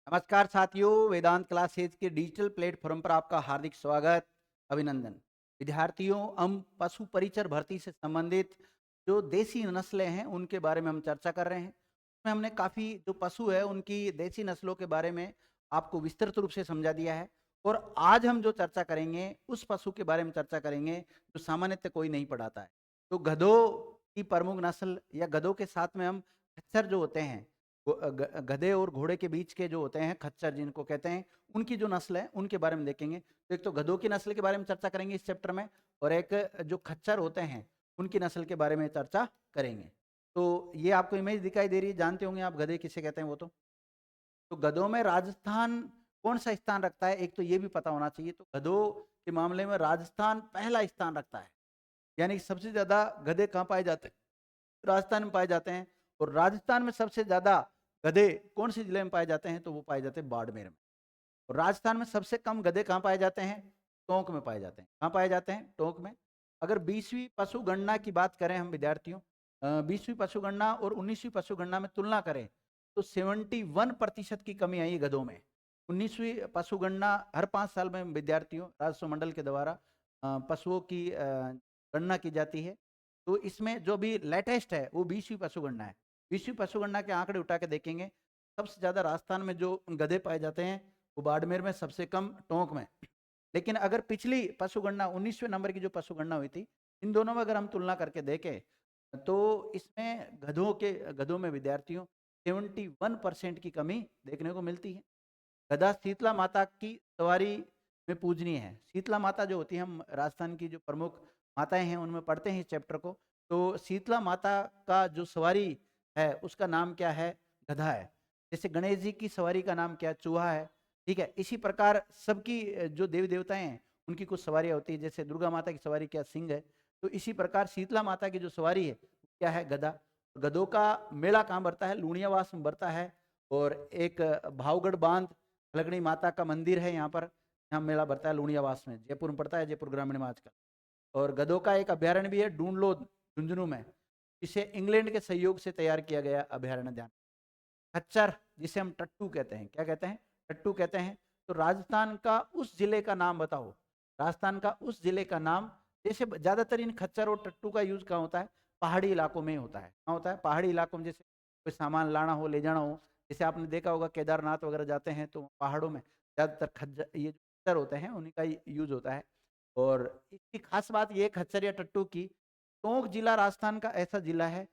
नमस्कार साथियों, वेदांत क्लासेज के डिजिटल प्लेटफॉर्म पर आपका हार्दिक स्वागत, अभिनंदन। विद्यार्थियों, हम पशु परिचर भर्ती से संबंधित जो देसी नस्लें हैं उनके बारे में हम चर्चा कर रहे हैं। उसमें हमने काफ़ी जो पशु है उनकी देसी नस्लों के बारे में आपको विस्तृत रूप से समझा दिया है। और आज हम जो चर्चा करेंगे उस पशु के बारे में चर्चा करेंगे जो सामान्यतः कोई नहीं पढ़ाता है। तो गधों की प्रमुख नस्ल या गधों के साथ में हम खच्चर जो होते हैं, गधे और घोड़े के बीच के जो होते हैं खच्चर जिनको कहते हैं, उनकी जो नस्ल है उनके बारे में देखेंगे। तो एक तो गधों की नस्ल के बारे में चर्चा करेंगे इस चैप्टर में, और एक जो खच्चर होते हैं उनकी नस्ल के बारे में चर्चा करेंगे। तो ये आपको इमेज दिखाई दे रही है, जानते होंगे आप गधे किसे कहते हैं वो तो गधों में राजस्थान कौन सा स्थान रखता है, एक तो ये भी पता होना चाहिए। तो गधों के मामले में राजस्थान पहला स्थान रखता है, यानी सबसे ज्यादा गधे कहाँ पाए जाते हैं, राजस्थान में पाए जाते हैं। और राजस्थान में सबसे ज्यादा गधे कौन से जिले में पाए जाते हैं, तो वो पाए जाते हैं बाड़मेर में। और राजस्थान में सबसे कम गधे कहाँ पाए जाते हैं, टोंक में पाए जाते हैं। कहाँ पाए जाते हैं, टोंक में। अगर 20वीं पशु गणना की बात करें हम विद्यार्थियों, 20वीं पशु गणना और 19वीं पशु गणना में तुलना करें तो 71% की कमी आई है गधों में। 19वीं पशु गणना हर 5 साल में विद्यार्थियों राजस्व मंडल के द्वारा पशुओं की गणना की जाती है। तो इसमें जो भी लेटेस्ट है वो 20वीं पशु गणना है। 20वीं पशु गणना के आंकड़े उठा के देखेंगे, सबसे ज्यादा राजस्थान में जो गधे पाए जाते हैं वो बाड़मेर में, सबसे कम टोंक में। लेकिन अगर पिछली पशु गणना 19वें नंबर की जो पशु गणना हुई थी, इन दोनों में अगर हम तुलना करके देखें तो इसमें गधों में विद्यार्थियों 71% की कमी देखने को मिलती है। गधा शीतला माता की सवारी में पूजनीय है। शीतला माता जो होती है, हम राजस्थान की जो प्रमुख माताएं हैं उनमें पढ़ते हैं इस चैप्टर को। तो शीतला माता का जो सवारी है उसका नाम क्या है, गधा है। जैसे गणेश जी की सवारी का नाम क्या है, चूहा है। ठीक है, इसी प्रकार सबकी जो देवी देवताएं हैं उनकी कुछ सवारियां होती है। जैसे दुर्गा माता की सवारी क्या, सिंह है। तो इसी प्रकार शीतला माता की जो सवारी है क्या है, गधा। गधों का मेला कहाँ बढ़ता है, लूणियावास में बढ़ता है। और एक भावगढ़ बांध खलगणी माता का मंदिर है यहाँ पर, यहाँ मेला बढ़ता है लूणियावास में, जयपुर में पड़ता है, जयपुर ग्रामीण में आजकल। और गधों का एक अभ्यारण्य भी है ढूंढलो झुंझुनू में, इसे इंग्लैंड के सहयोग से तैयार किया गया अभ्यारण्य। ध्यान, खच्चर जिसे हम टट्टू कहते हैं, क्या कहते हैं, टट्टू कहते हैं। तो राजस्थान का उस जिले का नाम बताओ, राजस्थान का उस जिले का नाम। जैसे ज्यादातर इन खच्चर और टट्टू का यूज कहाँ होता है, पहाड़ी इलाकों में होता है। कहाँ होता है, पहाड़ी इलाकों में। जैसे कोई सामान लाना हो, ले जाना हो, जैसे आपने देखा होगा केदारनाथ वगैरह जाते हैं तो पहाड़ों में ज्यादातर खच्चर, ये जो खच्चर होते हैं उन्हीं का यूज होता है। और इसकी खास बात ये खच्चर या टट्टू की, टोंक जिला राजस्थान का ऐसा जिला है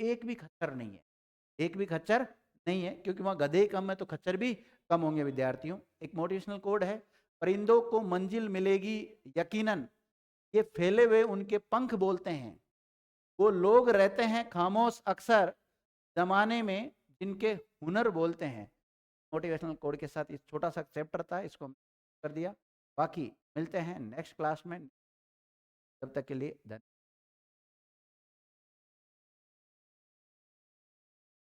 एक भी खच्चर नहीं है, एक भी खच्चर नहीं है, क्योंकि वहां गधे कम है तो खच्चर भी कम होंगे विद्यार्थियों। एक मोटिवेशनल कोड है, परिंदों को मंजिल मिलेगी यकीनन, ये फैले हुए उनके पंख बोलते हैं, वो लोग रहते हैं खामोश अक्सर जमाने में जिनके हुनर बोलते हैं। मोटिवेशनल कोड के साथ इस छोटा सा चैप्टर था, इसको हम कर दिया। बाकी मिलते हैं नेक्स्ट क्लास में, तब तक के लिए धन्यवाद।